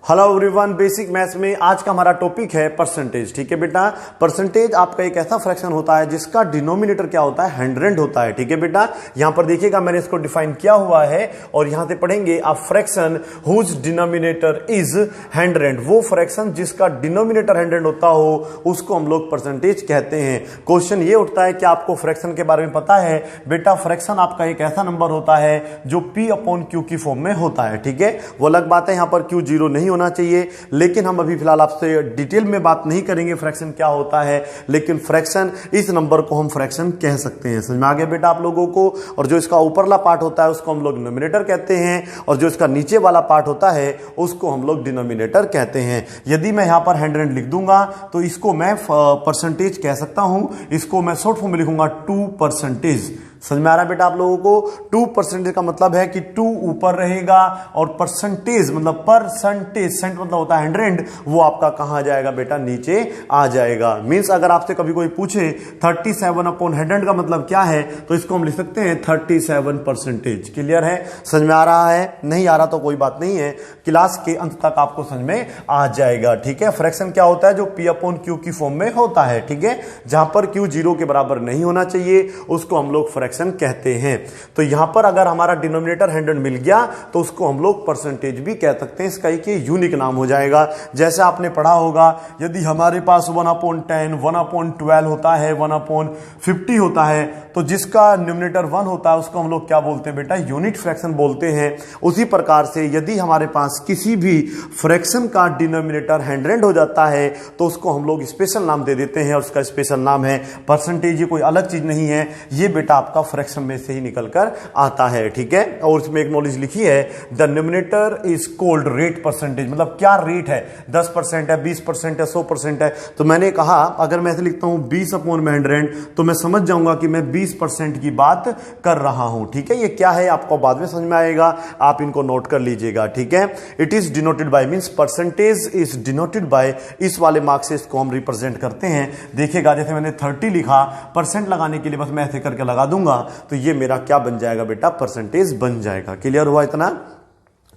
Hello everyone, basic maths में आज का हमारा टॉपिक है परसेंटेज। ठीक है बेटा, परसेंटेज आपका एक ऐसा फ्रैक्शन होता है जिसका डिनोमिनेटर क्या होता है, हैंड्रेड होता है। ठीक है बेटा, यहां पर देखिएगा मैंने इसको डिफाइन किया हुआ है और यहां से पढ़ेंगे a fraction whose denominator is hundred. वो फ्रैक्शन जिसका डिनोमिनेटर हैंड्रेड होता हो उसको हम लोग परसेंटेज कहते हैं। क्वेश्चन ये उठता है कि आपको फ्रैक्शन के बारे में पता है? बेटा फ्रैक्शन आपका एक ऐसा नंबर होता है जो P अपॉन Q की फॉर्म में होता है। ठीक है, वो अलग बात है, यहां पर Q जीरो नहीं होना चाहिए, लेकिन हम अभी फिलहाल आपसे डिटेल में बात नहीं करेंगे फ्रैक्शन क्या होता है, लेकिन फ्रैक्शन इस नंबर को हम फ्रैक्शन कह सकते हैं। समझ में आ गया बेटा आप लोगों को? और जो इसका ऊपरला पार्ट होता है उसको हम लोग डिनोमिनेटर कहते हैं और जो इसका नीचे वाला पार्ट होता है उसको हम लोग डिनोमिनेटर कहते हैं। यदि मैं यहां पर हैंड्रेड लिख दूंगा तो इसको मैं परसेंटेज कह सकता हूं, इसको मैं शॉर्ट फॉर्म में लिखूंगा 2%। समझ में आ रहा है बेटा आप लोगों को? 2% का मतलब है कि 2 ऊपर रहेगा और परसेंटेज मतलब परसेंटेज, सेंट मतलब होता है 100, वो आपका कहां जाएगा बेटा? नीचे आ जाएगा। मींस अगर आपसे कभी कोई पूछे 37 अपॉन 100 का मतलब क्या है, तो इसको हम लिख सकते हैं 37%। क्लियर है? समझ में आ रहा है? नहीं आ रहा तो कोई बात नहीं है, क्लास के अंत तक आपको समझ में आ जाएगा। ठीक है, फ्रैक्शन क्या होता है? जो P अपॉन Q की फॉर्म में होता है। ठीक है, जहां पर Q जीरो के बराबर नहीं होना चाहिए उसको हम लोग फ्रैक्शन कहते हैं। तो यहां पर अगर हमारा डिनोमिनेटर 100 मिल गया तो उसको हम लोग परसेंटेज भी कह सकते हैं, इसका एक यूनिक नाम हो जाएगा। जैसे आपने पढ़ा होगा, यदि हमारे पास 1/10, 1/12 होता है, 1/50 होता है, तो जिसका न्यूमरेटर 1 होता है उसको हम लोग क्या बोलते हैं बेटा? यूनिट फ्रैक्शन बोलते हैं। उसी प्रकार से यदि हमारे पास किसी भी फ्रैक्शन का डिनोमिनेटर 100 हो जाता है तो उसको हम लोग स्पेशल नाम दे देते हैं और उसका स्पेशल नाम है परसेंटेज। ये कोई अलग चीज नहीं है, ये बेटा आपका फ्रैक्शन में से ही निकलकर आता है। ठीक है, और इसमें एक नॉलेज लिखी है, the numerator is called rate percentage. मतलब क्या रेट है? 10% है, 20% है, 100% है। तो मैंने कहा अगर मैं ऐसे लिखता हूं 20/100 तो मैं समझ जाऊंगा कि मैं 20% की बात कर रहा हूं। ठीक है, ये क्या है आपको बाद में समझ में आएगा, आप इनको नोट कर लीजिएगा। ठीक है, it is denoted by, means percentage is denoted by, इस वाले मार्क से इसको हम रिप्रेजेंट करते हैं। देखिएगा जैसे मैंने 30 लिखा, परसेंट लगाने के लिए बस मैं ऐसे करके लगा दूंगा तो ये मेरा क्या बन जाएगा बेटा? परसेंटेज बन जाएगा। क्लियर हुआ इतना?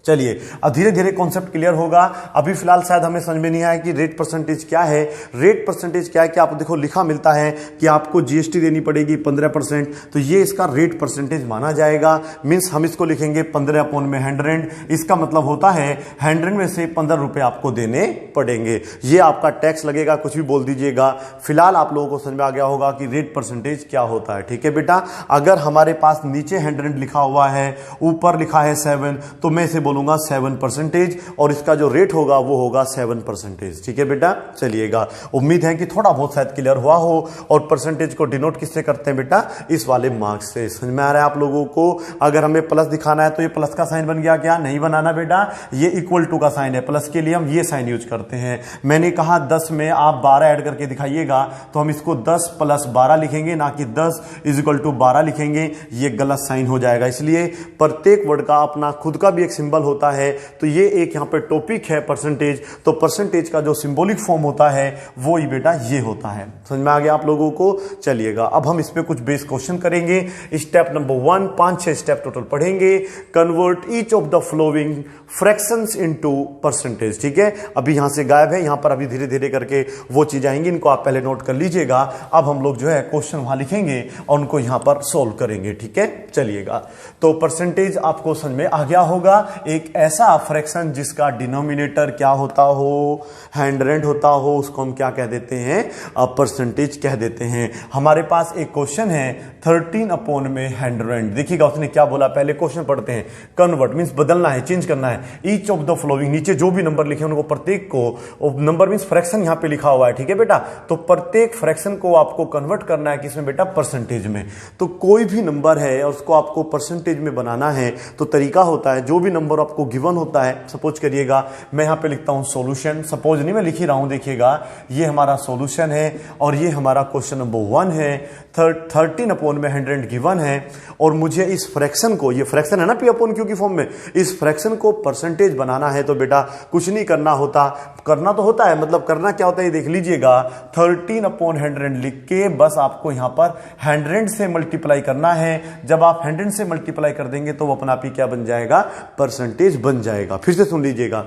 चलिए अब धीरे धीरे कॉन्सेप्ट क्लियर होगा। अभी फिलहाल शायद हमें समझ में नहीं आया कि रेट परसेंटेज क्या है। रेट परसेंटेज क्या है कि आप देखो लिखा मिलता है कि आपको जीएसटी देनी पड़ेगी 15%, तो ये इसका रेट परसेंटेज माना जाएगा। मींस हम इसको लिखेंगे 15/100। इसका मतलब होता है 100 में से 15 रुपए आपको देने पड़ेंगे। ये आपका टैक्स लगेगा, कुछ भी बोल दीजिएगा। फिलहाल आप लोगों को समझ में आ गया होगा कि रेट परसेंटेज क्या होता है। ठीक है बेटा, अगर हमारे पास नीचे 100 लिखा हुआ है, ऊपर लिखा है 7, तो मैं इसे बोलूंगा 7% और इसका जो रेट होगा वो होगा 7%। ठीक है बेटा, चलिएगा। उम्मीद है कि थोड़ा बहुत शायद क्लियर हुआ हो। और परसेंटेज को डिनोट किससे करते हैं बेटा? इस वाले मार्क्स से। समझ में आ रहा है आप लोगों को? अगर हमें प्लस दिखाना है तो ये प्लस का साइन बन गया क्या? नहीं बनाना बेटा, ये इक्वल टू का साइन है। प्लस के लिए हम ये साइन यूज करते हैं। मैंने कहा 10 में आप 12 ऐड करके दिखाइएगा तो हम इसको 10 + 12 लिखेंगे, ना कि 10 = 12 लिखेंगे। ये गलत साइन हो जाएगा। इसलिए प्रत्येक वर्ड का अपना खुद का भी एक सिंबल होता है। तो ये एक यहां पे टॉपिक है परसेंटेज। तो परसेंटेज का जो सिंबॉलिक फॉर्म होता है वो ही बेटा ये होता है। समझ में आ गया आप लोगों को? चलिएगा अब हम इस पे कुछ बेस क्वेश्चन करेंगे। स्टेप नंबर 1, 5-6 स्टेप टोटल पढ़ेंगे। Convert each of the following fractions into percentage. ठीक है, अभी यहां से गायब है, यहां पर अभी धीरे धीरे करके वो चीज आएंगी, इनको आप पहले नोट कर लीजिएगा। अब हम लोग जो है क्वेश्चन वहां लिखेंगे और उनको यहां पर सोल्व करेंगे। ठीक है, चलिएगा। तो परसेंटेज आपको समझ में आ गया होगा, एक ऐसा फ्रैक्शन जिसका डिनोमिनेटर क्या होता हो? 100 होता हो, उसको हम क्या कह देते हैं? परसेंटेज कह देते हैं। हमारे पास एक क्वेश्चन है 13/100। देखिएगा उसने क्या बोला, पहले क्वेश्चन पढ़ते हैं। कन्वर्ट मींस बदलना है, चेंज करना है। ईच ऑफ द फॉलोइंग, नीचे जो भी नंबर लिखे उनको प्रत्येक को, नंबर मींस फ्रैक्शन यहां पे लिखा हुआ है। ठीक है बेटा, तो प्रत्येक फ्रैक्शन को आपको कन्वर्ट करना है किसमें बेटा? परसेंटेज में। तो कोई भी नंबर है और उसको आपको परसेंटेज में बनाना है तो तरीका होता है, जो भी नंबर आपको गिवन होता है, सपोज करिएगा मैं यहां पे लिखता हूं सॉल्यूशन, सपोज नहीं मैं लिख ही रहा हूं, देखिएगा ये हमारा सॉल्यूशन है और ये हमारा क्वेश्चन नंबर 1 है। 13/100 गिवन है और मुझे इस फ्रैक्शन को, ये फ्रैक्शन है ना P/Q की फॉर्म में, इस फ्रैक्शन को परसेंटेज बनाना है। तो बेटा कुछ नहीं करना होता, करना तो होता है, मतलब करना क्या होता है ये देख लीजिएगा। 13/100 लिख के बस आपको यहां पर 100 से मल्टीप्लाई करना है। जब आप 100 से मल्टीप्लाई कर देंगे तो वो अपना आप ही क्या बन जाएगा? परसेंटेज बन जाएगा। फिर से सुन लीजिएगा,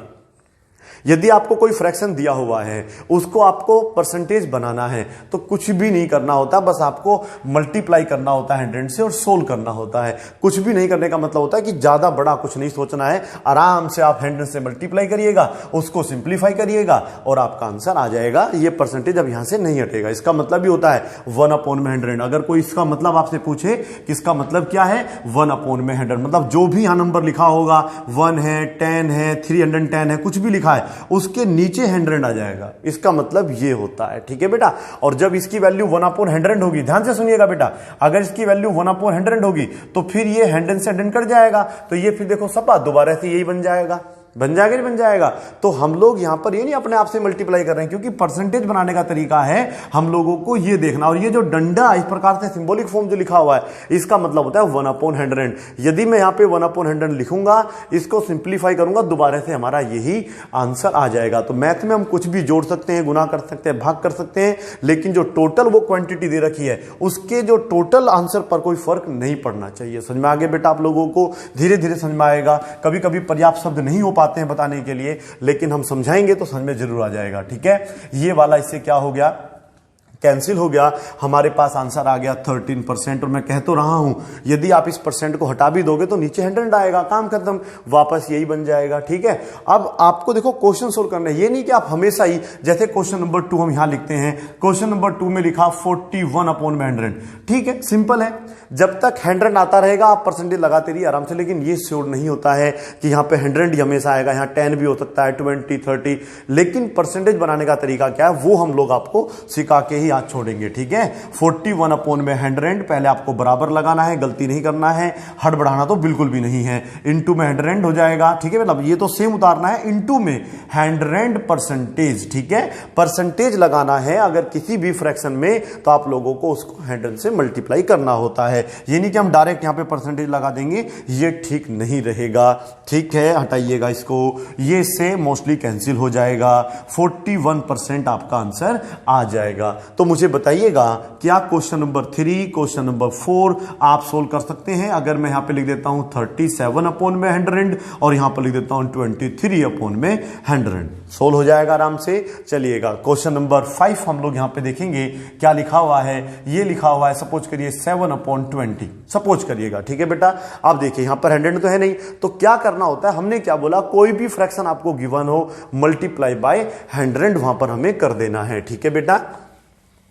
यदि आपको कोई फ्रैक्शन दिया हुआ है, उसको आपको परसेंटेज बनाना है, तो कुछ भी नहीं करना होता, बस आपको मल्टीप्लाई करना होता है 100 से और सोल्व करना होता है। कुछ भी नहीं करने का मतलब होता है कि ज्यादा बड़ा कुछ नहीं सोचना है, आराम से आप 100 से मल्टीप्लाई करिएगा, उसको सिंप्लीफाई करिएगा और आपका आंसर आ जाएगा। ये परसेंटेज अब यहां से नहीं हटेगा। इसका मतलब भी होता है 1/100। अगर कोई इसका मतलब आपसे पूछे कि इसका मतलब क्या है, 1/100, मतलब जो भी यहां नंबर लिखा होगा, 1 है, 10 है, 310 है, कुछ भी लिखा है, उसके नीचे 100 आ जाएगा। इसका मतलब ये होता है, ठीक है बेटा। और जब इसकी वैल्यू 1/100 होगी, ध्यान से सुनिएगा बेटा, अगर इसकी वैल्यू 1/100 होगी तो फिर ये 100 से 100 कट जाएगा, तो ये फिर देखो सपा दोबारा से यही बन जाएगा, बन जाएगा नहीं बन जाएगा। तो हम लोग यहां पर ये नहीं अपने आप से मल्टीप्लाई कर रहे हैं, क्योंकि परसेंटेज बनाने का तरीका है हम लोगों को ये देखना। और ये जो डंडा इस प्रकार से सिंबॉलिक फॉर्म जो लिखा हुआ है, इसका मतलब होता है 1/100। यदि मैं यहां पे 1/100 लिखूंगा, इसको सिंप्लीफाई करूंगा, दोबारा से हमारा यही आंसर आ जाएगा। तो मैथ में हम कुछ भी जोड़ सकते हैं, गुना कर सकते हैं, भाग कर सकते हैं, लेकिन जो टोटल वो क्वांटिटी दे रखी है, उसके जो टोटल आंसर पर कोई फर्क नहीं पड़ना चाहिए। समझ में आगे बेटा? आप लोगों को धीरे धीरे समझ में आएगा। कभी कभी पर्याप्त शब्द नहीं हो पाते हैं बताने के लिए, लेकिन हम समझाएंगे तो समझ में जरूर आ जाएगा, ठीक है। ये वाला इससे क्या हो गया, कैंसिल हो गया। हमारे पास आंसर आ गया 13%। और मैं कह तो रहा हूं, यदि आप इस परसेंट को हटा भी दोगे तो नीचे 100 आएगा, काम खत्म, वापस यही बन जाएगा, ठीक है। अब आपको देखो क्वेश्चन सोल्व करना है, ये नहीं कि आप हमेशा ही, जैसे क्वेश्चन नंबर 2 हम यहां लिखते हैं, क्वेश्चन नंबर 2 में लिखा 41/100, ठीक है, सिंपल है। जब तक 100 आता रहेगा आप परसेंटेज लगाते रहिए आराम से, लेकिन ये श्योर नहीं होता है कि यहां पे 100 ही हमेशा आएगा, यहां 10 भी हो सकता है, 20, 30, लेकिन परसेंटेज बनाने का तरीका क्या है वो हम लोग आपको सिखा के ही आज छोड़ेंगे, ठीक है। 41/100, पहले आपको बराबर लगाना है, गलती नहीं करना है, हड़बड़ाना तो बिल्कुल भी नहीं है। इनटू में 100 हो जाएगा, ठीक है, मतलब ये तो सेम उतारना है, इनटू में 100%, ठीक है। परसेंटेज लगाना है अगर किसी भी फ्रैक्शन में, तो आप लोगों को उसको 100 से मल्टीप्लाई करना होता है। ये नहीं कि हम डायरेक्ट यहां पे परसेंटेज लगा देंगे, ये ठीक नहीं रहेगा, ठीक है, हटाइएगा इसको, ये इससे मोस्टली कैंसिल हो जाएगा। 41% आपका आंसर आ जाएगा। तो मुझे बताइएगा क्या क्वेश्चन नंबर 3, क्वेश्चन नंबर 4 आप सोल्व कर सकते हैं? अगर मैं यहां पे लिख देता हूं 37/100 और यहां पर लिख देता हूं 23/100, सोल्व हो जाएगा आराम से। चलिएगा क्वेश्चन नंबर 5 हम लोग यहां पे देखेंगे क्या लिखा हुआ है। ये लिखा हुआ है, सपोज करिए 7/20, सपोज करिएगा, ठीक है बेटा। आप देखिए यहां पर 100 तो है नहीं, तो क्या करना होता है, हमने क्या बोला, कोई भी फ्रैक्शन आपको गिवन हो, मल्टीप्लाई बाय 100 वहां पर हमें कर देना है, ठीक है बेटा।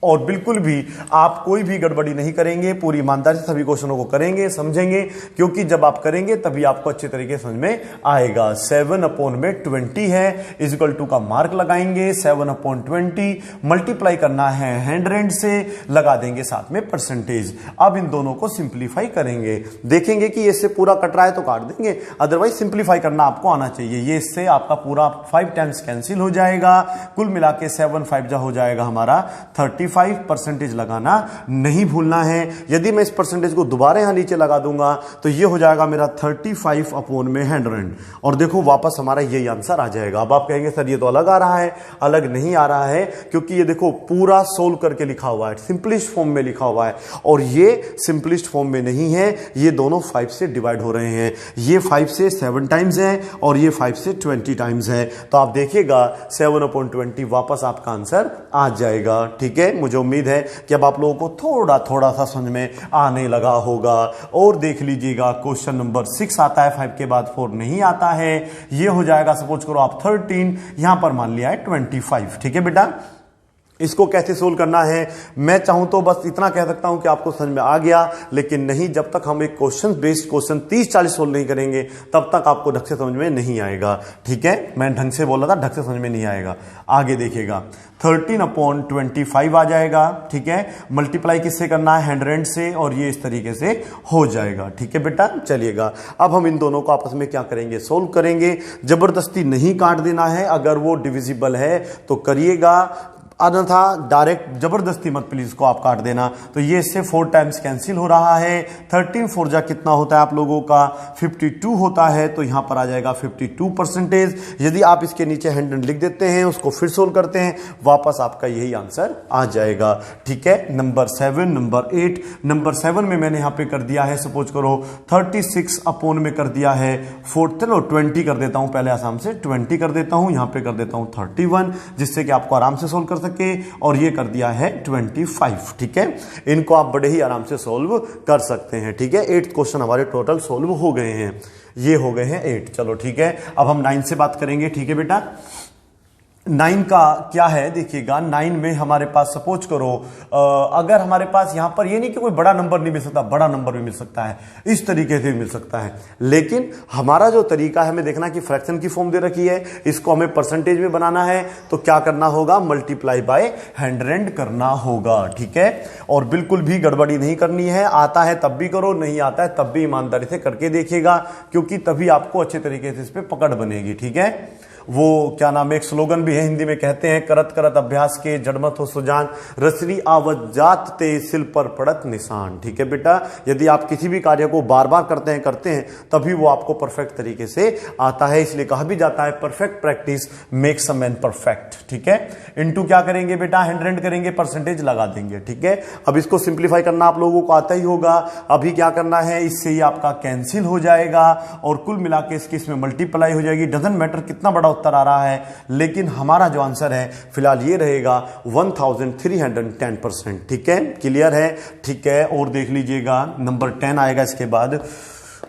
और बिल्कुल भी आप कोई भी गड़बड़ी नहीं करेंगे, पूरी ईमानदारी से सभी क्वेश्चनों को करेंगे, समझेंगे, क्योंकि जब आप करेंगे तभी आपको अच्छे तरीके से समझ में आएगा। 7/20 है, इक्वल टू का मार्क लगाएंगे, 7/20 मल्टीप्लाई करना है 100 से, लगा देंगे साथ में परसेंटेज। अब इन दोनों को सिंप्लीफाई करेंगे, देखेंगे कि इससे पूरा कट रहा है तो काट देंगे, अदरवाइज सिंप्लीफाई करना आपको आना चाहिए। ये इससे आपका पूरा 5 टाइम्स कैंसिल हो जाएगा, कुल मिला के 7 5 जा हो जाएगा हमारा 35% लगाना नहीं भूलना है। यदि मैं इस परसेंटेज को दोबारा यहां नीचे लगा दूंगा तो ये हो जाएगा मेरा 35/100 और देखो वापस हमारा यही आंसर आ जाएगा। अब आप कहेंगे सर ये तो अलग आ रहा है, अलग नहीं आ रहा है, क्योंकि ये देखो पूरा सोल्व करके लिखा हुआ है, सिंपलिस्ट फॉर्म में लिखा हुआ है, और ये सिंपलिस्ट फॉर्म में नहीं है, ये दोनों 5 से डिवाइड हो रहे हैं। ये 5 से 7 टाइम्स है और ये 5 से 20 टाइम्स है। तो आप देखिएगा 7/20 वापस आपका आंसर आ जाएगा, ठीक है। मुझे उम्मीद है कि अब आप लोगों को थोड़ा थोड़ा सा समझ में आने लगा होगा। और देख लीजिएगा क्वेश्चन नंबर 6 आता है, 5 के बाद 4 नहीं आता है। ये हो जाएगा सपोज करो आप 13, यहां पर मान लिया है 25, ठीक है बेटा। इसको कैसे सोल्व करना है, मैं चाहूं तो बस इतना कह सकता हूं कि आपको समझ में आ गया, लेकिन नहीं, जब तक हम एक क्वेश्चन बेस्ड क्वेश्चन 30-40 सोल्व नहीं करेंगे तब तक आपको ढंग से समझ में नहीं आएगा, ठीक है। मैं ढंग से बोला था, ढंग से समझ में नहीं आएगा। आगे देखिएगा 13/25 आ जाएगा, ठीक है। मल्टीप्लाई किससे करना है, 100 से, और ये इस तरीके से हो जाएगा, ठीक है बेटा। चलिएगा अब हम इन दोनों को आपस में क्या करेंगे, सोल्व करेंगे। जबरदस्ती नहीं काट देना है, अगर वो डिविजिबल है तो करिएगा, अन्यथा डायरेक्ट जबरदस्ती मत प्लीज इसको आप काट देना। तो ये इससे 4 टाइम्स कैंसिल हो रहा है। 13 4 जा कितना होता है आप लोगों का 52 होता है, तो यहां पर आ जाएगा 52%। यदि आप इसके नीचे 100 लिख देते हैं, उसको फिर सोल्व करते हैं, वापस आपका यही आंसर आ जाएगा। ठीक है, नंबर 7, नंबर 8, नंबर 7 में मैंने यहां पे कर दिया है, सपोज करो 36 अपॉन में कर दिया है 4, चलो 20 कर देता हूं, पहले आसाम से 20 कर देता हूं, यहां पे कर देता हूं 31, जिससे कि आपको आराम से सोल्व कर सके। और ये कर दिया है 25। ठीक है, इनको आप बड़े ही आराम से सोल्व कर सकते हैं। ठीक है, 8 क्वेश्चन हमारे टोटल सोल्व हो गए हैं, ये हो गए हैं 8। चलो ठीक है, अब हम 9 से बात करेंगे। ठीक है बेटा, 9 का क्या है देखिएगा, 9 में हमारे पास सपोज करो अगर हमारे पास यहां पर ये नहीं कि कोई बड़ा नंबर नहीं मिल सकता, बड़ा नंबर भी मिल सकता है, इस तरीके से भी मिल सकता है, लेकिन हमारा जो तरीका है हमें देखना कि फ्रैक्शन की फॉर्म दे रखी है, इसको हमें परसेंटेज में बनाना है, तो क्या करना होगा, मल्टीप्लाई बाय 100 करना होगा। ठीक है, और बिल्कुल भी गड़बड़ी नहीं करनी है, आता है तब भी करो, नहीं आता है तब भी ईमानदारी से करके देखिएगा, क्योंकि तभी आपको अच्छे तरीके से इस पर पकड़ बनेगी। ठीक है, वो क्या नाम है, एक स्लोगन भी है हिंदी में, कहते हैं करत करत अभ्यास के जड़मत हो सुजान, रसरी आवत जात ते सिल पर पड़त निशान। ठीक है बेटा, यदि आप किसी भी कार्य को बार बार करते हैं तभी वो आपको परफेक्ट तरीके से आता है, इसलिए कहा भी जाता है perfect practice makes a man perfect. ठीक है, इनटू क्या करेंगे बेटा, 100 करेंगे, परसेंटेज लगा देंगे। ठीक है, अब इसको सिंप्लीफाई करना आप लोगों को आता ही होगा। अभी क्या करना है, इससे ही आपका कैंसिल हो जाएगा और कुल मिला के इसमें मल्टीप्लाई हो जाएगी। डजंट मैटर कितना बड़ा उत्तर आ रहा है, लेकिन हमारा जो आंसर है फिलहाल ये रहेगा 1310%। ठीक है, क्लियर है। ठीक है, और देख लीजिएगा नंबर 10 आएगा, इसके बाद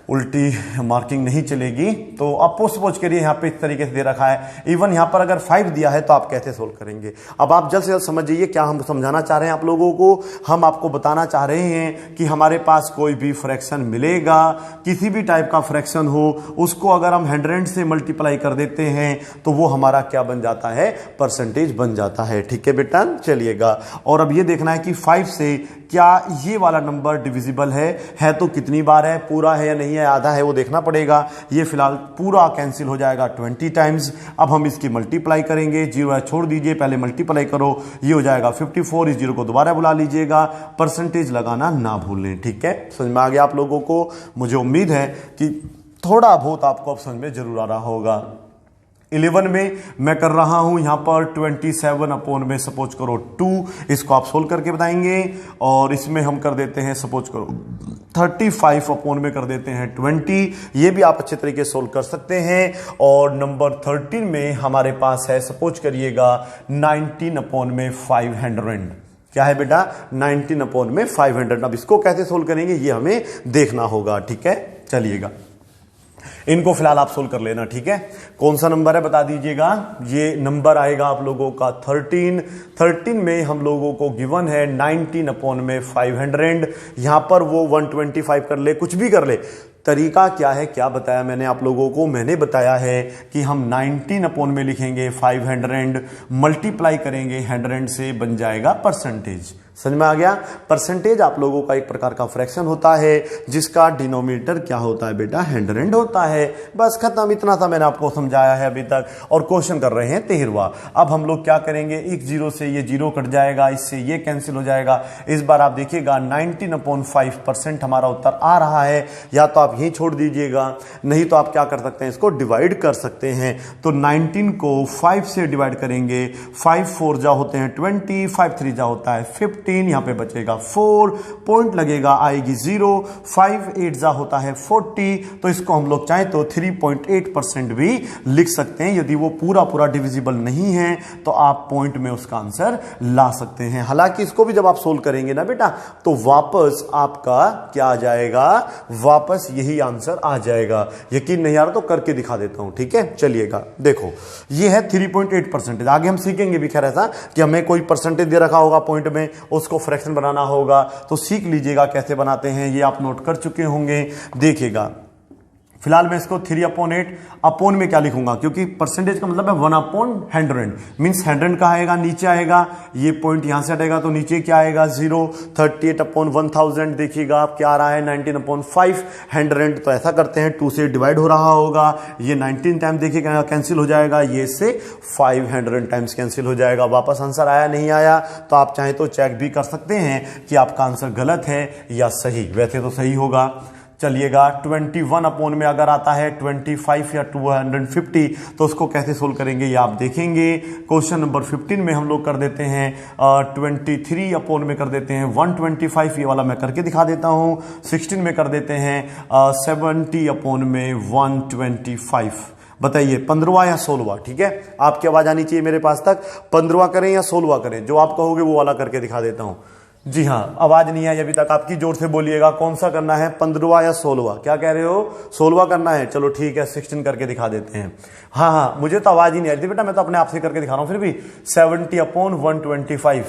उल्टी मार्किंग नहीं चलेगी। तो आप सपोज करिए यहाँ पे इस तरीके से दे रखा है, इवन यहाँ पर अगर 5 दिया है तो आप कैसे सोल्व करेंगे। अब आप जल्द से जल्द समझ जाइए क्या हम समझाना चाह रहे हैं आप लोगों को। हम आपको बताना चाह रहे हैं कि हमारे पास कोई भी फ्रैक्शन मिलेगा, किसी भी टाइप का फ्रैक्शन हो, उसको अगर हम 100 से मल्टीप्लाई कर देते हैं तो वो हमारा क्या बन जाता है, परसेंटेज बन जाता है। ठीक है बेटा, चलिएगा, और अब ये देखना है कि 5 से क्या ये वाला नंबर डिविजिबल है तो कितनी बार है, पूरा है या नहीं है, आधा है, वो देखना पड़ेगा। ये फिलहाल पूरा कैंसिल हो जाएगा 20 टाइम्स। अब हम इसकी मल्टीप्लाई करेंगे, 0 छोड़ दीजिए, पहले मल्टीप्लाई करो, ये हो जाएगा 54। इस 0 को दोबारा बुला लीजिएगा, परसेंटेज लगाना ना भूलें। ठीक है, समझ में आ गया आप लोगों को। मुझे उम्मीद है कि थोड़ा बहुत आपको अब समझ में जरूर आ रहा होगा। 11 में मैं कर रहा हूं यहां पर 27 अपॉन में सपोज करो 2, इसको आप सोल्व करके बताएंगे। और इसमें हम कर देते हैं सपोज करो 35 अपॉन में कर देते हैं 20, ये भी आप अच्छे तरीके से सोल्व कर सकते हैं। और नंबर 13 में हमारे पास है सपोज करिएगा 19 अपॉन में 500। क्या है बेटा, 19 अपॉन में 500। अब इसको कैसे सोल्व करेंगे ये हमें देखना होगा। ठीक है, चलिएगा, इनको फिलहाल आप सोल्व कर लेना। ठीक है, कौन सा नंबर है बता दीजिएगा। ये नंबर आएगा आप लोगों का 13 में हम लोगों को गिवन है 19 अपॉन में 500। यहां पर वो 125 कर ले, कुछ भी कर ले, तरीका क्या है, क्या बताया मैंने आप लोगों को, मैंने बताया है कि हम 19 अपॉन में लिखेंगे 500, मल्टीप्लाई करेंगे 100 से, बन जाएगा परसेंटेज। समझ में आ गया। परसेंटेज आप लोगों का एक प्रकार का फ्रैक्शन होता है जिसका डिनोमिनेटर क्या होता है बेटा, 100 होता है। बस खत्म, इतना सा मैंने आपको समझाया है अभी तक। और क्वेश्चन कर रहे हैं 13वां। अब हम लोग क्या करेंगे, एक 0 से ये 0 कट जाएगा, इससे ये कैंसिल हो जाएगा। इस बार आप देखिएगा 19/5% हमारा उत्तर आ रहा है। या तो आप यही छोड़ दीजिएगा, नहीं तो आप क्या कर सकते हैं, इसको डिवाइड कर सकते हैं। तो 19 को 5 से डिवाइड करेंगे, 5 4 जा होते हैं 20, 5 3 जा होता है 15, यहां पे बचेगा 4, पॉइंट लगेगा, आएगी 0, 5 8 जा होता है 40। तो इसको हम लोग चाहें तो 3.8% भी लिख सकते हैं। यदि वो पूरा डिविजिबल नहीं है तो आप पॉइंट में उसका आंसर ला सकते हैं। हालांकि इसको भी जब आप सोल्व करेंगे ना बेटा, तो वापस आपका क्या आ जाएगा, वापस यही आंसर आ जाएगा। यकीन नहीं आ रहा तो करके दिखा देता हूं। ठीक है, चलिएगा, देखो ये है 3.8%। आगे हम सीखेंगे भी खैर ऐसा कि हमें कोई परसेंटेज दे रखा होगा पॉइंट में, उसको फ्रैक्शन बनाना होगा, तो सीख लीजिएगा कैसे बनाते हैं। ये आप नोट कर चुके होंगे, देखिएगा फिलहाल मैं इसको 3/8 अपोन में क्या लिखूंगा, क्योंकि परसेंटेज का मतलब है 1/100 मींस 100 का आएगा, नीचे आएगा, ये पॉइंट यहां से हटेगा तो नीचे क्या आएगा 0। 38/1000 देखिएगा आप क्या आ रहा है 19/5 100। तो ऐसा करते हैं 2 से डिवाइड हो रहा होगा, ये 19 टाइम देखिएगा कैंसिल हो जाएगा, ये से 500 टाइम्स कैंसिल हो जाएगा। वापस आंसर आया नहीं आया, तो आप चाहे तो चेक भी कर सकते हैं कि आपका आंसर गलत है या सही। वैसे तो सही होगा। चलिएगा 21 में अगर आता है 25 या 250 तो उसको कैसे सोल्व करेंगे ये आप देखेंगे। क्वेश्चन नंबर 15 में हम लोग कर देते हैं 23 में कर देते हैं 125, ये वाला मैं करके दिखा देता हूं। 16 में कर देते हैं 70 में 125। बताइए 15वां या 16वां? ठीक है, आपकी आवाज आनी चाहिए मेरे पास तक। 15वां करें या 16वां करें, जो आप कहोगे वो वाला करके दिखा देता हूं। जी हाँ, आवाज नहीं आई अभी तक आपकी, जोर से बोलिएगा कौन सा करना है, 15वां या 16वां? क्या कह रहे हो? 16वां करना है। चलो ठीक है, 16 करके दिखा देते हैं। हाँ, मुझे तो आवाज ही नहीं आ रही थी बेटा, मैं तो अपने आप से करके दिखा रहा हूं। फिर भी 70/125।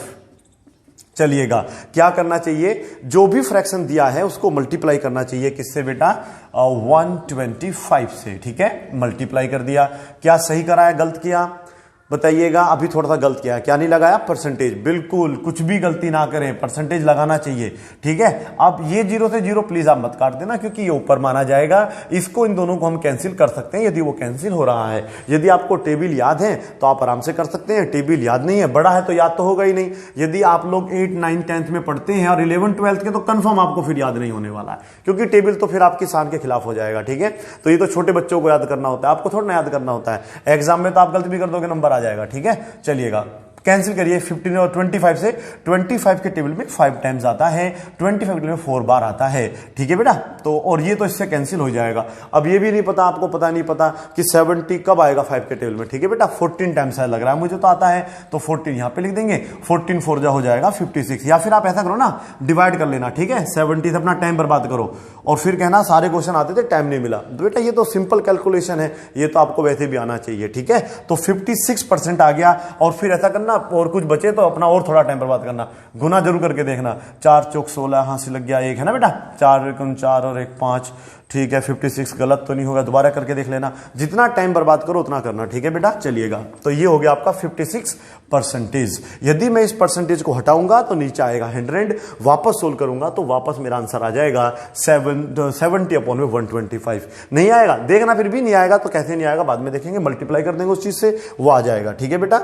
चलिएगा, क्या करना चाहिए, जो भी फ्रैक्शन दिया है उसको मल्टीप्लाई करना चाहिए। किससे बेटा? 125 से। ठीक है, मल्टीप्लाई कर दिया। क्या सही करा है, गलत किया? बताइएगा। अभी थोड़ा सा गलत किया, क्या नहीं लगाया? परसेंटेज। बिल्कुल कुछ भी गलती ना करें, परसेंटेज लगाना चाहिए। ठीक है, अब ये 0 से 0 प्लीज आप मत काट देना, क्योंकि ये ऊपर माना जाएगा। इसको, इन दोनों को हम कैंसिल कर सकते हैं यदि वो कैंसिल हो रहा है। यदि आपको टेबल याद है तो आप आराम से कर सकते हैं, टेबल याद नहीं है, बड़ा है तो याद तो होगा ही नहीं। यदि आप लोग 8, 9, 10th में पढ़ते हैं और 11, 12th के, तो कंफर्म आपको फिर याद नहीं होने वाला है, क्योंकि टेबल तो फिर आपकी शान के खिलाफ हो जाएगा। ठीक है, तो ये तो छोटे बच्चों को याद करना होता है, आपको थोड़ा ना याद करना होता है। एग्जाम में तो आप गलती भी कर दोगे, नंबर आ जाएगा। ठीक है, चलिएगा कैंसिल करिए। 15 और 25 से 25 के टेबल में 5 टाइम्स आता है, 25 के टेबल में 4 बार आता है। ठीक है बेटा, तो और ये तो इससे कैंसिल हो जाएगा। अब ये भी नहीं पता आपको, पता नहीं पता कि 70 कब आएगा 5 के टेबल में। ठीक है बेटा, 14 टाइम्स लग रहा है मुझे तो आता है, तो 14 यहां पे लिख देंगे। 14 4 जा हो जाएगा 56। या फिर आप ऐसा करो ना, डिवाइड कर लेना। ठीक है, 70 से अपना टाइम बर्बाद करो और फिर कहना सारे क्वेश्चन आते थे टाइम नहीं मिला। बेटा ये तो सिंपल कैलकुलेशन है, ये तो आपको वैसे भी आना चाहिए। ठीक है, तो 56% आ गया। और फिर ऐसा करना, और कुछ बचे तो अपना और थोड़ा टाइम बर्बाद करना, गुना जरूर करके देखना। 4 चौक 16, हां से लग गया 1, है ना बेटा? 4 एकम 4 और 1 5। ठीक है, 56 गलत तो नहीं होगा, दोबारा करके देख लेना। जितना टाइम बर्बाद करो उतना करना। ठीक है बेटा, चलिएगा। तो ये हो गया आपका 56%। यदि मैं इस परसेंटेज को हटाऊंगा तो नीचे आएगा 100, वापस सोल्व करूंगा तो वापस मेरा आंसर आ जाएगा 70/125। नहीं आएगा, देखना फिर भी नहीं आएगा तो कैसे नहीं आएगा बाद में देखेंगे, मल्टीप्लाई कर देंगे उस चीज से, वो आ जाएगा। ठीक है बेटा,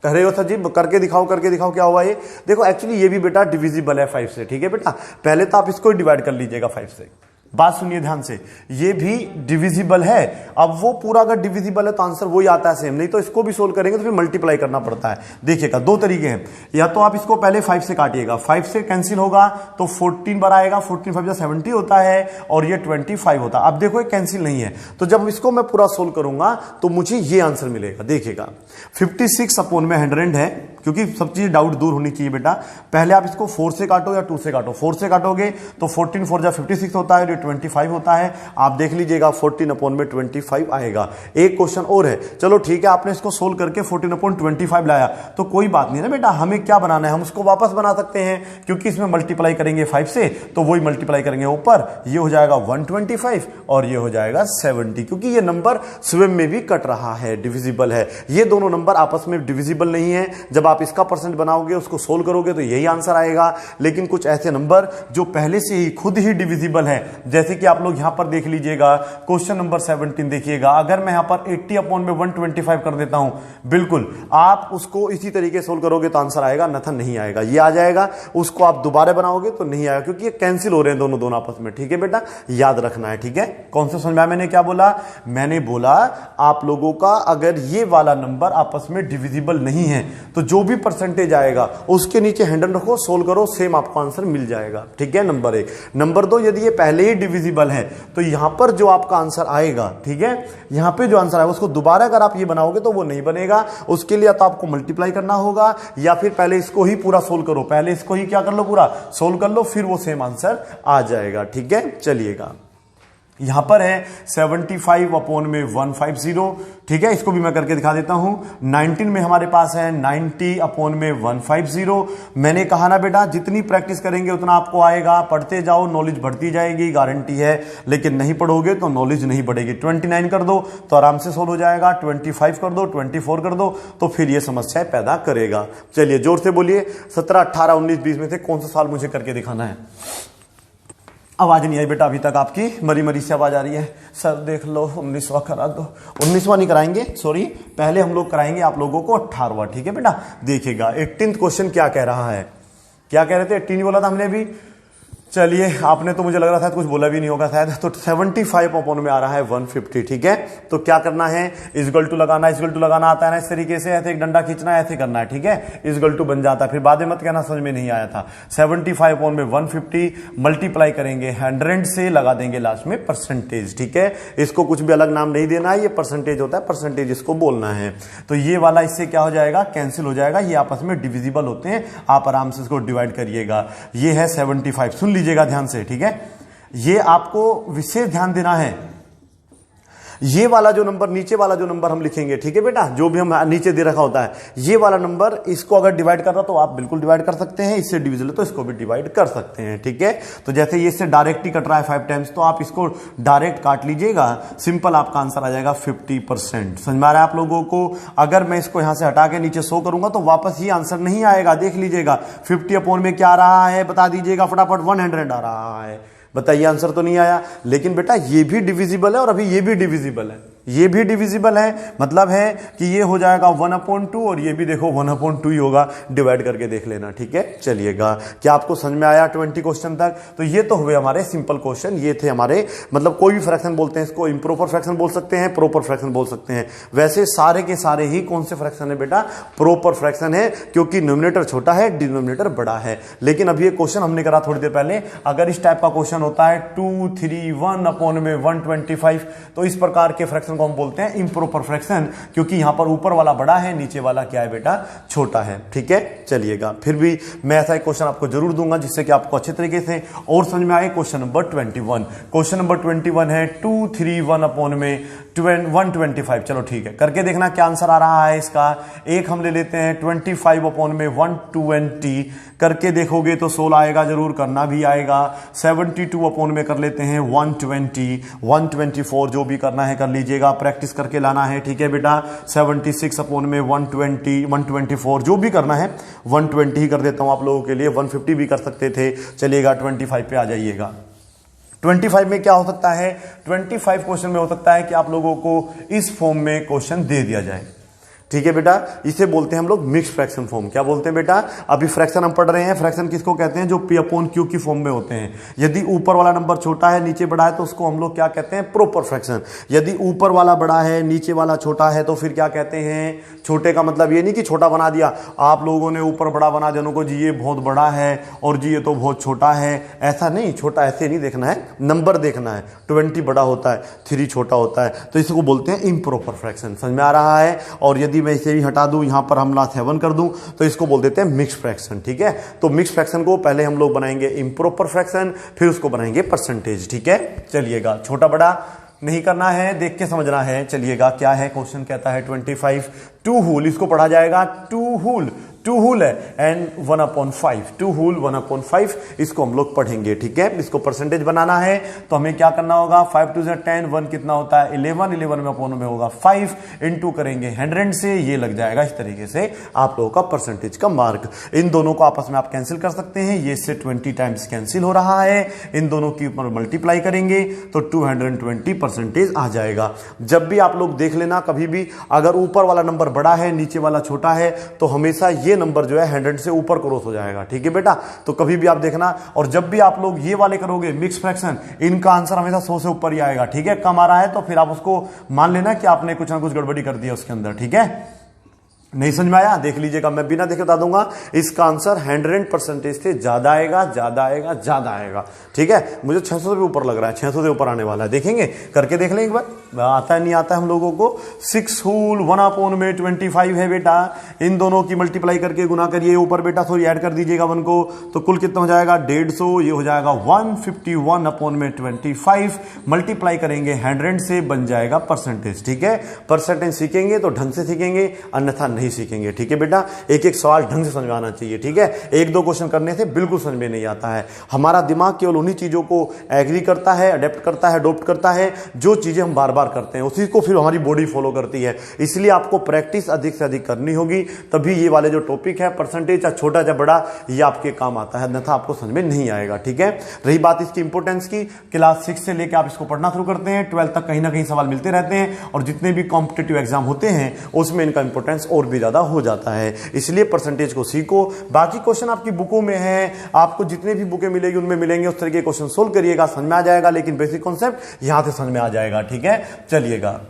कह रहे हो सर जी करके दिखाओ, करके दिखाओ, क्या हुआ ये? देखो एक्चुअली ये भी बेटा डिविजिबल है 5 से। ठीक है बेटा, पहले तो आप इसको डिवाइड कर लीजिएगा 5 से। बात सुनिए ध्यान से, ये भी डिविजिबल है। अब वो पूरा अगर डिविजिबल है तो आंसर वही आता है सेम, नहीं तो इसको भी सोल्व करेंगे तो फिर मल्टीप्लाई करना पड़ता है। देखिएगा 2 तरीके हैं, या तो आप इसको पहले 5 से काटिएगा, 5 से कैंसिल होगा तो 14 बार आएगा, 14 5 70 होता है और ये 25 होता है। अब देखो ये कैंसिल नहीं है, तो जब इसको मैं पूरा सोल्व करूंगा तो मुझे ये आंसर मिलेगा। देखिएगा 56/100 है, क्योंकि सब चीज डाउट दूर होनी चाहिए बेटा। पहले आप इसको 4 से काटो या 2 से काटो। 4 से काटोगे तो 14 4 56 होता है, 25 होता है। आप देख लीजिएगा 14/25 आएगा। एक क्वेश्चन और है, चलो ठीक है, आपने इसको सोल्व करके 14/25 लाया तो कोई बात नहीं ना बेटा, हमें क्या बनाना है, हम उसको वापस बना सकते हैं, क्योंकि इसमें मल्टीप्लाई करेंगे 5 से तो वही मल्टीप्लाई करेंगे ऊपर, ये हो जाएगा 125 और ये हो जाएगा 70, क्योंकि ये नंबर स्वयं में भी कट रहा है, डिविजिबल है। ये दोनों नंबर आपस में डिविजिबल नहीं है। जब आप इसका परसेंट बनाओगे, उसको सोल्व करोगे तो यही आंसर आएगा। लेकिन कुछ ऐसे नंबर जो पहले से ही खुद ही डिविजिबल है, जैसे कि आप लोग यहां पर देख लीजिएगा क्वेश्चन नंबर 17 देखिएगा। अगर मैं यहां पर 80/125 कर देता हूं, बिल्कुल आप उसको इसी तरीके सोल्व करोगे तो आंसर आएगा, नथन नहीं आएगा, ये आ जाएगा। उसको आप दोबारा बनाओगे तो नहीं आएगा, क्योंकि ये कैंसिल हो रहे हैं दोनों आपस में। ठीक है बेटा, याद रखना है। ठीक है, कौन सा समझ में आया मैंने क्या बोला? मैंने बोला आप लोगों का अगर ये वाला नंबर आपस में डिविजिबल नहीं है तो जो भी परसेंटेज आएगा उसके नीचे 100 रखो, सोल्व करो, सेम आपको आंसर मिल जाएगा। ठीक है, नंबर 1। नंबर 2, यदि ये पहले ही डिविजिबल है तो यहां पर जो आपका आंसर आएगा, ठीक है, यहां पे जो आंसर आएगा उसको दोबारा अगर आप ये बनाओगे तो वो नहीं बनेगा। उसके लिए तो आपको मल्टीप्लाई करना होगा, या फिर पहले इसको ही पूरा सोल्व करो, पहले इसको ही क्या कर लो, पूरा सोल्व कर लो, फिर वो सेम आंसर आ जाएगा। ठीक है, चलिएगा यहां पर है 75 अपॉन में 150, ठीक है, इसको भी मैं करके दिखा देता हूं। 19 में हमारे पास है 90 अपॉन में 150। मैंने कहा ना बेटा, जितनी प्रैक्टिस करेंगे उतना आपको आएगा, पढ़ते जाओ, नॉलेज बढ़ती जाएगी, गारंटी है। लेकिन नहीं पढ़ोगे तो नॉलेज नहीं बढ़ेगी। 29 कर दो तो आराम से सोल्व हो जाएगा, 25 कर दो, 24 कर दो तो फिर ये समस्याएं पैदा करेगा। चलिए जोर से बोलिए, 17, 18, 19, 20 में से कौन सा सवाल मुझे करके दिखाना है। आवाज नहीं आई बेटा अभी तक आपकी, मरी मरी से आवाज आ रही है। सर देख लो 19वां करा दो। 19वां नहीं कराएंगे, सॉरी, पहले हम लोग कराएंगे आप लोगों को 18वां, ठीक है बेटा। देखिएगा 18th क्वेश्चन क्या कह रहा है, क्या कह रहे थे, 18 बोला था हमने अभी। चलिए, आपने तो मुझे लग रहा था कुछ बोला भी नहीं होगा शायद। तो 75 अपॉन में आ रहा है 150, ठीक है। तो क्या करना है, इजगल टू लगाना, इजगल टू लगाना आता है ना इस तरीके से, ऐसे एक डंडा खींचना है, ऐसे करना है, ठीक है। इजगल टू बन जाता है, फिर बाद में मत कहना समझ में नहीं आया था। 75 अपॉन में 150 मल्टीप्लाई करेंगे 100 से, लगा देंगे लास्ट में परसेंटेज, ठीक है। इसको कुछ भी अलग नाम नहीं देना है, ये परसेंटेज होता है, परसेंटेज इसको बोलना है। तो ये वाला इससे क्या हो जाएगा, कैंसिल हो जाएगा, ये आपस में डिविजिबल होते हैं, आप आराम से इसको डिवाइड करिएगा। ये है 75, सुन लीजिएगा ध्यान से, ठीक है। ये आपको विशेष ध्यान देना है, ये वाला जो नंबर, नीचे वाला जो नंबर हम लिखेंगे, ठीक है बेटा, जो भी हम नीचे दे रखा होता है, ये वाला नंबर, इसको अगर डिवाइड कर रहा तो आप बिल्कुल डिवाइड कर सकते हैं, इससे डिविजिबल तो इसको भी डिवाइड कर सकते हैं, ठीक है। तो जैसे ये इससे डायरेक्ट ही कट रहा है 5 टाइम्स, तो आप इसको डायरेक्ट काट लीजिएगा, सिंपल आपका आंसर आ जाएगा 50%। समझ में आ रहा है आप लोगों को। अगर मैं इसको यहां से हटा के नीचे 100 करूंगा तो वापस ही आंसर नहीं आएगा, देख लीजिएगा। 50 अपॉन में क्या आ रहा है बता दीजिएगा फटाफट, 100 आ रहा है। बताइए, आंसर तो नहीं आया। लेकिन बेटा ये भी डिविजिबल है और अभी ये भी डिविजिबल है, ये भी डिविजिबल है, मतलब है कि ये हो जाएगा 1/2 और ये भी देखो 1/2 ही होगा, डिवाइड करके देख लेना, ठीक है। चलिएगा, क्या आपको समझ में आया 20 क्वेश्चन तक। तो ये तो हुए हमारे सिंपल क्वेश्चन, ये थे हमारे, मतलब कोई भी फ्रैक्शन बोलते हैं इसको, इम्प्रॉपर फ्रैक्शन बोल सकते हैं, प्रॉपर फ्रैक्शन बोल सकते हैं। वैसे सारे के सारे ही कौन से फ्रैक्शन है बेटा, प्रॉपर फ्रैक्शन है, क्योंकि न्यूमरेटर छोटा है, डिनोमिनेटर बड़ा है। लेकिन अभी एक क्वेश्चन हमने करा थोड़ी देर पहले, अगर इस टाइप का क्वेश्चन होता है 2, 3, 1 अपॉन में 125, तो इस प्रकार के फ्रैक्शन को हम बोलते हैं इम्प्रॉपर फ्रैक्शन, क्योंकि यहां पर ऊपर वाला बड़ा है, नीचे वाला क्या है बेटा, छोटा है, ठीक है। चलिएगा, फिर भी मैं ऐसा एक क्वेश्चन आपको जरूर दूंगा जिससे कि आपको अच्छे तरीके से और समझ में आए। क्वेश्चन नंबर 21, क्वेश्चन नंबर 21 है 2, 3, 1 अपॉन में 125। चलो ठीक है, करके देखना क्या आंसर आ रहा है इसका। एक हम ले लेते हैं 25 अपॉन में 120, करके देखोगे तो 16 आएगा, जरूर करना भी आएगा। 72 अपॉन में कर लेते हैं 120, 124, जो भी करना है कर लीजिएगा, प्रैक्टिस करके लाना है, ठीक है बेटा। 76 अपॉन में 120, 124, जो भी करना है 120 ही कर देता हूं आप लोगों के लिए, 150 भी कर सकते थे। चलिएगा 25 पे आ जाइएगा। 25 में क्या हो सकता है, 25 क्वेश्चन में हो सकता है कि आप लोगों को इस फॉर्म में क्वेश्चन दे दिया जाए, ठीक है बेटा। इसे बोलते हैं हम लोग मिक्स फ्रैक्शन फॉर्म। क्या बोलते हैं बेटा, अभी फ्रैक्शन हम पढ़ रहे हैं, फ्रैक्शन किसको कहते हैं, जो P अपॉन Q की फॉर्म में होते हैं। यदि ऊपर वाला नंबर छोटा है नीचे बड़ा है तो उसको हम लोग क्या कहते हैं, प्रॉपर फ्रैक्शन। यदि ऊपर वाला बड़ा है नीचे वाला छोटा है तो फिर क्या कहते हैं, छोटे का मतलब ये नहीं कि छोटा बना दिया आप लोगों ने, ऊपर बड़ा बना दिया को, जी ये बहुत बड़ा है और जी ये तो बहुत छोटा है, ऐसा नहीं, छोटा ऐसे नहीं देखना है, नंबर देखना है। 20 बड़ा होता है, 3 छोटा होता है, तो इसको बोलते हैं इम्प्रॉपर फ्रैक्शन। समझ में आ रहा है। और यदि मैं इसे भी हटा दूं, यहां पर हमला 7 कर दूं, तो इसको बोल देते हैं मिक्स फ्रैक्शन, ठीक है। तो मिक्स फ्रैक्शन को पहले हम लोग बनाएंगे इम्प्रॉपर फ्रैक्शन, फिर उसको बनाएंगे परसेंटेज, ठीक है। चलिएगा, छोटा बड़ा नहीं करना है, देख के समझना है। चलिएगा, क्या है क्वेश्चन, कहता है 25 2 होल, इसको पढ़ा जाएगा 2 होल, 2 होल है एंड 1/5, 2 होल 1/5, इसको हम लोग पढ़ेंगे, ठीक है। इसको परसेंटेज बनाना है तो हमें क्या करना होगा, 5 2 10, 1 कितना होता है 11, 11 में अपॉन में होगा 5, इंटू करेंगे 100 से, ये लग जाएगा इस तरीके से आप लोगों का परसेंटेज का मार्क। इन दोनों को आपस में आप कैंसिल कर सकते हैं, ये से 20 टाइम्स कैंसिल हो रहा है, इन दोनों की ऊपर मल्टीप्लाई करेंगे तो 220 परसेंटेज आ जाएगा। जब भी आप लोग देख लेना, कभी भी अगर ऊपर वाला नंबर बड़ा है नीचे वाला छोटा है तो हमेशा ये नंबर जो है 100 से ऊपर क्रॉस हो जाएगा, ठीक है बेटा। तो कभी भी आप देखना, और जब भी आप लोग ये वाले करोगे मिक्स फ्रैक्शन, इनका आंसर हमेशा 100 से ऊपर ही आएगा, ठीक है। कम आ रहा है तो फिर आप उसको मान लेना कि आपने कुछ ना कुछ गड़बड़ी कर दिया उसके अंदर, ठीक है। नहीं समझ में आया? देख लीजिएगा, मैं बिना देखे बता दूंगा। इसका आंसर 100% से ज्यादा आएगा, ज्यादा आएगा, ज्यादा आएगा। ठीक है, मुझे 600 से भी ऊपर लग रहा है, 600 से ऊपर आने वाला है। देखेंगे, करके देख लें एक बार, आता है नहीं आता है हम लोगों को। 6 होल 1/25 है बेटा, इन दोनों की मल्टीप्लाई करके गुना करिए, ऊपर बेटा सॉरी ऐड कर दीजिएगा 1 को, तो कुल कितना हो जाएगा 150, ये हो जाएगा 151/25, मल्टीप्लाई करेंगे 100 से बन जाएगा परसेंटेज। ठीक है, परसेंटेज सीखेंगे तो ढंग से सीखेंगे, अन्यथा नहीं सीखेंगे। ठीक है बेटा, एक एक सवाल ढंग से समझ आना चाहिए। ठीक है, एक दो क्वेश्चन करने से बिल्कुल समझ में नहीं आता है। हमारा दिमाग केवल उन्हीं चीजों को एग्री करता है, अडेप्ट करता है, अडोप्ट करता है, जो चीजें हम बार बार करते हैं उसी को फिर हमारी बॉडी फॉलो करती है। इसलिए आपको प्रैक्टिस अधिक से अधिक करनी होगी, तभी ये वाले जो टॉपिक है परसेंटेज या छोटा या बड़ा, ये आपके काम आता है, अन्यथा आपको समझ में नहीं आएगा। ठीक है, रही बात इसकी इंपोर्टेंस की, क्लास 6 से लेकर आप इसको पढ़ना शुरू करते हैं, 12 तक कहीं ना कहीं सवाल मिलते रहते हैं, और जितने भी कॉम्पिटिटिव एग्जाम होते हैं उसमें इनका इंपोर्टेंस और भी ज्यादा हो जाता है। इसलिए परसेंटेज को सीखो। बाकी क्वेश्चन आपकी बुकों में है, आपको जितने भी बुकें मिलेगी उनमें मिलेंगे, उस तरह के क्वेश्चन सोल्व करिएगा, समझ में आ जाएगा। लेकिन बेसिक कॉन्सेप्ट यहां से समझ में आ जाएगा। ठीक है, चलिएगा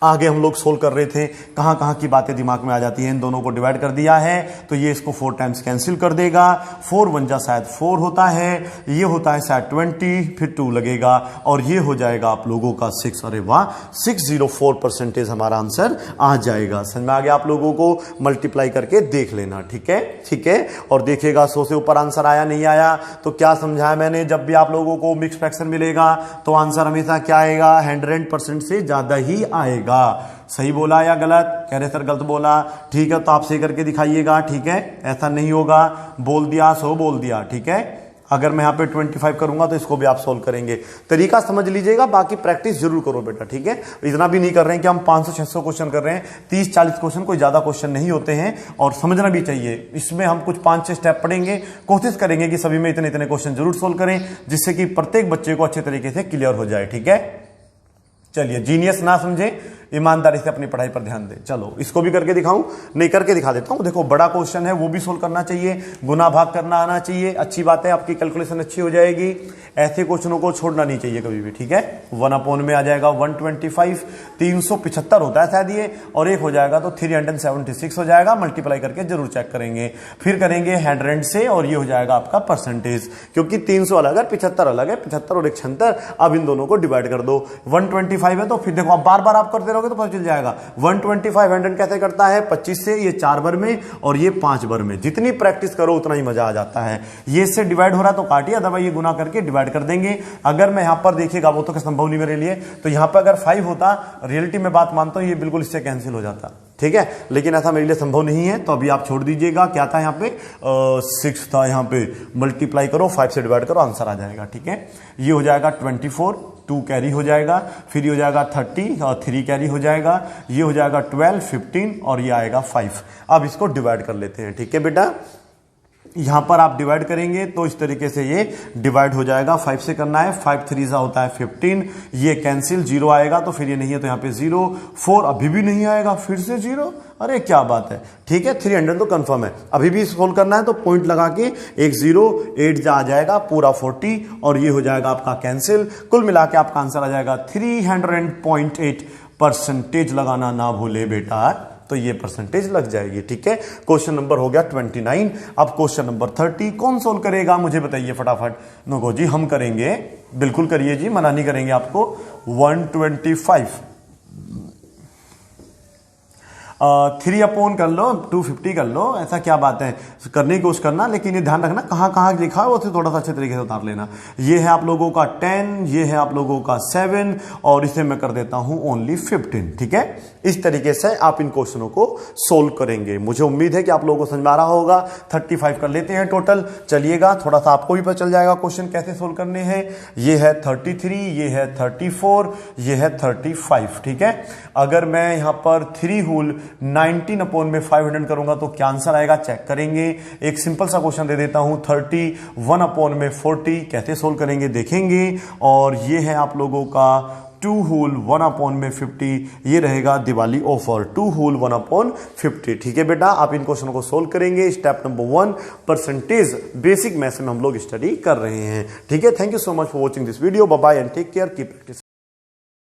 आगे हम लोग सोल्व कर रहे थे, कहां कहां की बातें दिमाग में आ जाती हैं। इन दोनों को डिवाइड कर दिया है तो ये इसको 4 टाइम्स कैंसिल कर देगा, 4 1 जा शायद 4 होता है, ये होता है शायद 20, फिर 2 लगेगा और ये हो जाएगा आप लोगों का 6। अरे वाह, 604% हमारा आंसर आ जाएगा। समझ में आ गया आप लोगों को? मल्टीप्लाई करके देख लेना। ठीक है, ठीक है, और देखिएगा 100 से ऊपर आंसर आया नहीं आया। तो क्या समझाया मैंने, जब भी आप लोगों को मिक्स फ्रैक्शन मिलेगा तो आंसर हमेशा क्या आएगा, 100% से ज्यादा ही आएगा। सही बोला या गलत? कह रहे सर गलत बोला। ठीक है, तो आप सही करके दिखाइएगा। ठीक है, ऐसा नहीं होगा, बोल दिया सो बोल दिया। ठीक है, अगर मैं यहां पे 25 करूंगा तो इसको भी आप सोल्व करेंगे। तरीका समझ लीजिएगा, बाकी प्रैक्टिस जरूर करो बेटा। ठीक है, इतना भी नहीं कर रहे हैं कि हम 500-600 क्वेश्चन कर रहे हैं, 30-40 क्वेश्चन, कोई ज्यादा क्वेश्चन नहीं होते हैं, और समझना भी चाहिए। इसमें हम कुछ 5-6 स्टेप पढ़ेंगे, कोशिश करेंगे कि सभी में इतने इतने क्वेश्चन जरूर सोल्व करें, जिससे कि प्रत्येक बच्चे को अच्छे तरीके से क्लियर हो जाए। ठीक है, चलिए, जीनियस ना समझे, ईमानदारी से अपनी पढ़ाई पर ध्यान दें। चलो इसको भी करके दिखाऊं, नहीं करके दिखा देता हूं। देखो बड़ा क्वेश्चन है, वो भी सोल्व करना चाहिए, गुना भाग करना आना चाहिए, अच्छी बात है, आपकी कैलकुलेशन अच्छी हो जाएगी। ऐसे क्वेश्चनों को छोड़ना नहीं चाहिए कभी भी। ठीक है, 1 में आ जाएगा 125, 375 होता है शायद ये, और एक हो जाएगा तो 376 हो जाएगा। मल्टीप्लाई करके जरूर चेक करेंगे, फिर करेंगे 100 से, और ये हो जाएगा आपका परसेंटेज, क्योंकि 300 अलग है, 75 अलग है, 75 और 176। अब इन दोनों को डिवाइड कर दो। 125 है तो फिर देखो, अब बार बार आप करते रहोगे तो पता चल जाएगा। 125 100 कैसे करता है, 25 से, ये 4 बार में और ये 5 बार में। जितनी प्रैक्टिस करो उतना ही मजा आ जाता है। ये इससे डिवाइड हो रहा है तो काटिए, अदरवाइज ये गुना करके डिवाइड कर देंगे। अगर मैं यहां पर देखिएगा, वो तो संभव नहीं मेरे लिए, तो यहां पर अगर 5 होता, रियलिटी में बात मानता हूं, ये बिल्कुल इससे कैंसिल हो जाता। ठीक है, लेकिन ऐसा मेरे लिए संभव नहीं है, तो अभी आप छोड़ दीजिएगा। क्या था यहाँ पे, 6 था, यहाँ पे मल्टीप्लाई करो, 5 से डिवाइड करो, आंसर आ जाएगा। ठीक है, ये हो जाएगा 24, 2 कैरी हो जाएगा, फिर ये हो जाएगा 30 और 3 कैरी हो जाएगा, ये हो जाएगा 12, 15 और ये आएगा 5। अब इसको डिवाइड कर लेते हैं। ठीक है बेटा, यहां पर आप डिवाइड करेंगे तो इस तरीके से ये डिवाइड हो जाएगा। 5 से करना है, 5 3 होता है 15, ये कैंसिल, 0 आएगा तो फिर ये नहीं है तो यहाँ पे 0, 4 अभी भी नहीं आएगा, फिर से 0। अरे क्या बात है। ठीक है, 300 तो कंफर्म है, अभी भी सोल्व करना है तो पॉइंट लगा के एक 0, 8 आ जाएगा, पूरा 40, और ये हो जाएगा आपका कैंसिल। कुल मिला के आपका आंसर आ जाएगा 300.8%। लगाना ना भूले बेटा, तो ये परसेंटेज लग जाएगी। ठीक है, क्वेश्चन नंबर हो गया 29। अब क्वेश्चन नंबर 30 कौन सोल्व करेगा, मुझे बताइए फटाफट। नो जी, हम करेंगे, बिल्कुल करिए जी, मना नहीं करेंगे आपको। 125 3 अपॉन कर लो, 250 कर लो, ऐसा क्या बात है, करने की कोशिश करना, लेकिन ये ध्यान रखना कहां कहां लिखा है वो थोड़ा सा अच्छे तरीके से उतार लेना। ये है आप लोगों का 10, ये है आप लोगों का 7, और इसे मैं कर देता हूं ओनली 15। ठीक है, इस तरीके से आप इन क्वेश्चनों को सोल्व करेंगे। मुझे उम्मीद है कि आप लोगों को समझ में आ रहा होगा। 35 कर लेते हैं टोटल, चलिएगा, थोड़ा सा आपको भी पता चल जाएगा क्वेश्चन कैसे सोल्व करने हैं। ये है 33, ये है 34, ये है 35। ठीक है, अगर मैं यहां पर 3 होल 19 अपॉन में 500 करूंगा तो क्या आंसर आएगा, चेक करेंगे। एक सिंपल सा क्वेश्चन दे देता हूं, 31 अपॉन में 40 कैसे सोल्व करेंगे देखेंगे। और ये है आप लोगों का 2 होल 1 अपॉन में 50, ये रहेगा दिवाली ऑफर, 2 होल 1 अपॉन 50। ठीक है बेटा, आप इन क्वेश्चनों को सोल्व करेंगे। Step number 1, percentage basic maths में हम लोग स्टडी कर रहे हैं। ठीक है, thank you so much for watching this video, bye bye and take care, keep practice.